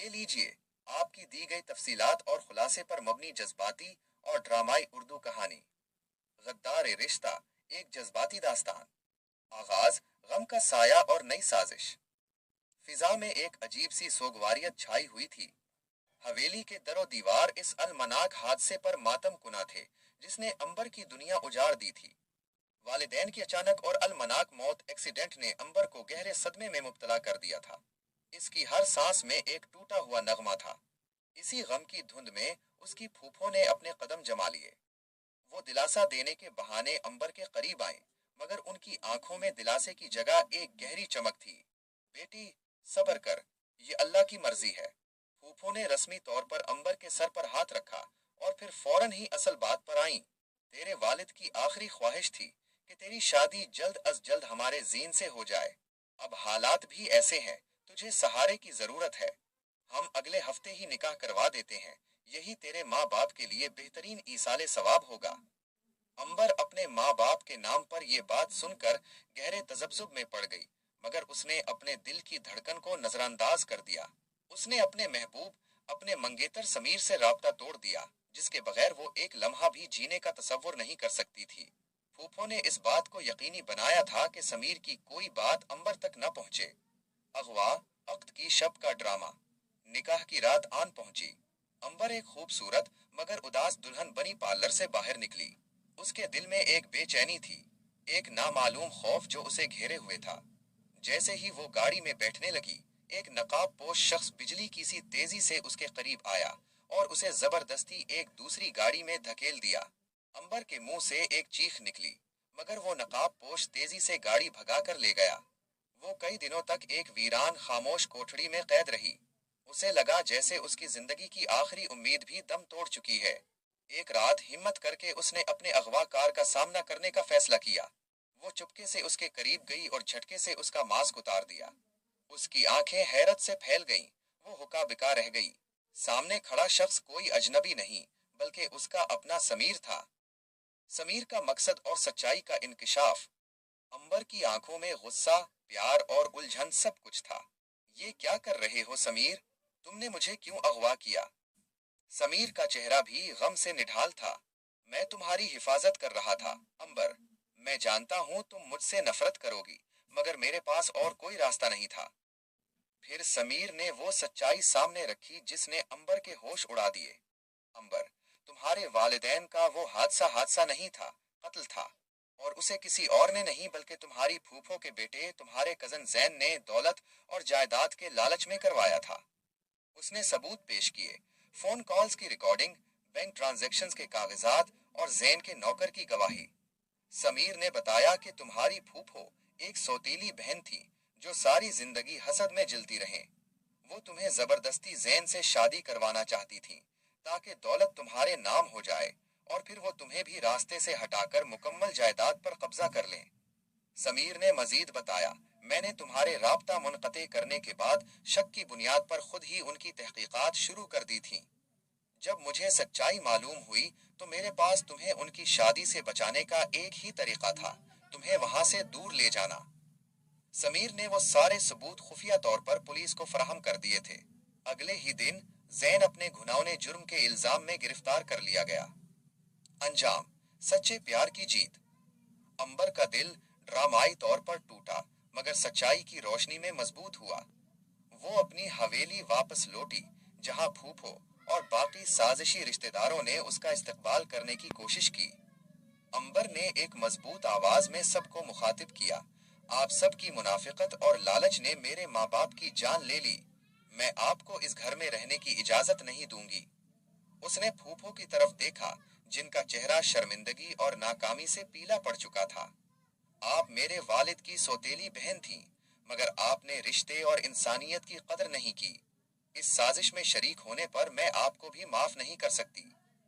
ये लीजिए आपकी दी गई तफसीलात और खुलासे पर मबनी जज्बाती और ड्रामाई उर्दू कहानी गद्दार रिश्ता, एक जज्बाती दास्तान। आगाज गम का साया और नई साजिश। फिजा में एक अजीब सी सोगवारियत छाई हुई थी। हवेली के दरो दीवार इस अलमनाक हादसे पर मातम कुना थे जिसने अंबर की दुनिया उजाड़ दी थी। वालिदैन की अचानक और अलमनाक मौत एक्सीडेंट ने अंबर को गहरे सदमे में मुब्तला कर दिया था। इसकी हर सांस में एक टूटा हुआ नगमा था। इसी गम की धुंध में उसकी फूफो ने अपने कदम जमा लिए। वो दिलासा देने के बहाने अंबर के करीब आए, मगर उनकी आंखों में दिलासे की जगह एक गहरी चमक थी। बेटी, सब्र कर, ये अल्लाह की मर्जी है। फूफो ने रस्मी तौर पर अंबर के सर पर हाथ रखा और फिर फौरन ही असल बात पर आई। तेरे वालिद की आखिरी ख्वाहिश थी कि तेरी शादी जल्द अज जल्द हमारे जीन से हो जाए। अब हालात भी ऐसे हैं, तुझे सहारे की जरूरत है। हम अगले हफ्ते ही निकाह करवा देते हैं। यही तेरे माँ बाप के लिए बेहतरीन ईसाले सवाब होगा। अंबर अपने माँ बाप के नाम पर यह बात सुनकर गहरे तजब्जुब में पड़ गई, मगर उसने अपने दिल की धड़कन को नजरअंदाज कर दिया। उसने अपने महबूब, अपने मंगेतर समीर से राब्ता तोड़ दिया, जिसके बगैर वो एक लम्हा भी जीने का तसव्वुर नहीं कर सकती थी। फूफो ने इस बात को यकीनी बनाया था कि समीर की कोई बात अंबर तक न पहुंचे। अगवा, अक्द की शब का ड्रामा। निकाह की रात आन पहुंची। अंबर एक खूबसूरत मगर उदास दुल्हन बनी पार्लर से बाहर निकली। उसके दिल में एक बेचैनी थी, एक नामालूम खौफ जो उसे घेरे हुए था। जैसे ही वो गाड़ी में बैठने लगी, एक नकाब पोश शख्स बिजली की सी तेजी से उसके करीब आया और उसे जबरदस्ती एक दूसरी गाड़ी में धकेल दिया। अंबर के मुंह से एक चीख निकली, मगर वो नकाब पोश तेजी से गाड़ी भगा कर ले गया। वो कई दिनों तक एक वीरान खामोश कोठड़ी में कैद रही। उसे लगा जैसे उसकी जिंदगी की आखिरी उम्मीद भी दम तोड़ चुकी है। एक रात हिम्मत करके उसने अपने अगवाकार का सामना करने का फैसला किया। वो चुपके से उसके करीब गई और झटके से उसका मास्क उतार दिया। उसकी आंखें हैरत से फैल गईं। वो हुक्का बिका रह गई। सामने खड़ा शख्स कोई अजनबी नहीं, बल्कि उसका अपना समीर था। समीर का मकसद और सच्चाई का इंकिशाफ। अंबर की आंखों में गुस्सा, प्यार और उलझन सब कुछ था। ये क्या कर रहे हो समीर? तुमने मुझे क्यों अगवा किया? समीर का चेहरा भी गम से निढाल था। मैं तुम्हारी हिफाजत कर रहा था, अंबर। मैं जानता हूं तुम मुझसे नफरत करोगी, मगर मेरे पास और कोई रास्ता नहीं था। फिर समीर ने वो सच्चाई सामने रखी जिसने अंबर के होश उड़ा दिए। अंबर, तुम्हारे वालिदैन का वो हादसा हादसा नहीं था, कत्ल था। और उसे किसी और ने नहीं बल्कि तुम्हारी फूफो के बेटे, तुम्हारे कजन जैन ने दौलत और जायदाद के लालच में करवाया था। उसने सबूत पेश किए, फोन कॉल्स की रिकॉर्डिंग, बैंक ट्रांजैक्शंस के कागजात और जैन के नौकर की गवाही। समीर ने बताया कि तुम्हारी फूफो एक सौतीली बहन थी जो सारी जिंदगी हसद में जलती रहे। वो तुम्हें जबरदस्ती जैन से शादी करवाना चाहती थी ताकि दौलत तुम्हारे नाम हो जाए और फिर वो तुम्हें भी रास्ते से हटाकर मुकम्मल जायदाद पर कब्जा कर लें। समीर ने मजीद बताया, मैंने तुम्हारे राब्ता मुनक़ते करने के बाद शक की बुनियाद पर खुद ही उनकी तहकीकात शुरू कर दी थी। जब मुझे सच्चाई मालूम हुई तो मेरे पास तुम्हें उनकी शादी से बचाने का एक ही तरीका था, तुम्हें वहां से दूर ले जाना। समीर ने वो सारे सबूत खुफिया तौर पर पुलिस को फराहम कर दिए थे। अगले ही दिन जैन अपने घुनावने जुर्म के इल्जाम में गिरफ्तार कर लिया गया। अंजाम, सच्चे प्यार की जीत। अंबर का दिल ड्रामाई तौर पर टूटा, मगर सच्चाई की रोशनी में मजबूत हुआ। वो अपनी हवेली वापस लौटी, जहां फूफो और बाकी साजिशी रिश्तेदारों ने उसका इस्तकबाल करने की कोशिश की। अंबर ने एक मजबूत आवाज में सबको मुखातिब किया, आप सबकी मुनाफिकत और लालच ने मेरे माँ बाप की जान ले ली। मैं आपको इस घर में रहने की इजाजत नहीं दूंगी। उसने फूफो की तरफ देखा, जिनका चेहरा शर्मिंदगी और नाकामी से पीला पड़ चुका था। आप मेरे वालिद की सौतेली बहन थीं, मगर आपने रिश्ते और इंसानियत की कदर नहीं की। इस साजिश में शरीक होने पर मैं आपको भी माफ नहीं कर सकती।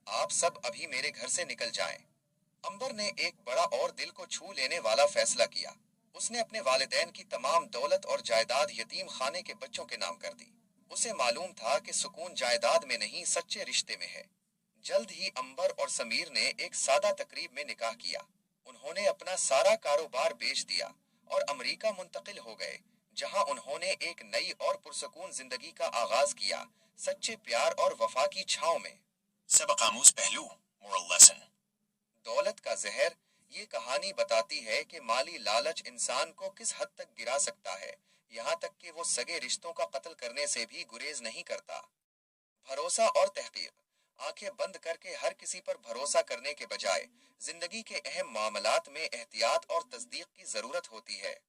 आप सब अभी मेरे घर से निकल जाएं। अंबर ने एक बड़ा और दिल को छू लेने वाला फैसला किया। उसने अपने वालिदैन की तमाम दौलत और जायदाद यतीम खाने के बच्चों के नाम कर दी। उसे मालूम था कि सुकून जायदाद में नहीं, सच्चे रिश्ते में है। जल्द ही अंबर और समीर ने एक सादा तकरीब में निकाह किया। उन्होंने अपना सारा कारोबार बेच दिया और अमेरिका मुंतकिल हो गए, जहां उन्होंने एक नई और पुरसकून जिंदगी का आगाज किया, सच्चे प्यार और वफा की छांव में। सबक आमूज पहलू, मोरल लेसन। दौलत का जहर। ये कहानी बताती है कि माली लालच इंसान को किस हद तक गिरा सकता है, यहाँ तक कि वो सगे रिश्तों का कत्ल करने से भी गुरेज नहीं करता। भरोसा और तहकीक। आंखें बंद करके हर किसी पर भरोसा करने के बजाय जिंदगी के अहम मामलात में एहतियात और तस्दीक की जरूरत होती है।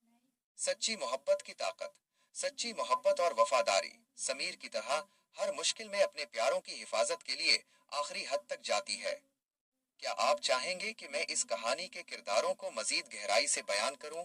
सच्ची मोहब्बत की ताकत। सच्ची मोहब्बत और वफादारी समीर की तरह हर मुश्किल में अपने प्यारों की हिफाजत के लिए आखिरी हद तक जाती है। क्या आप चाहेंगे कि मैं इस कहानी के किरदारों को मजीद गहराई से बयान करूं?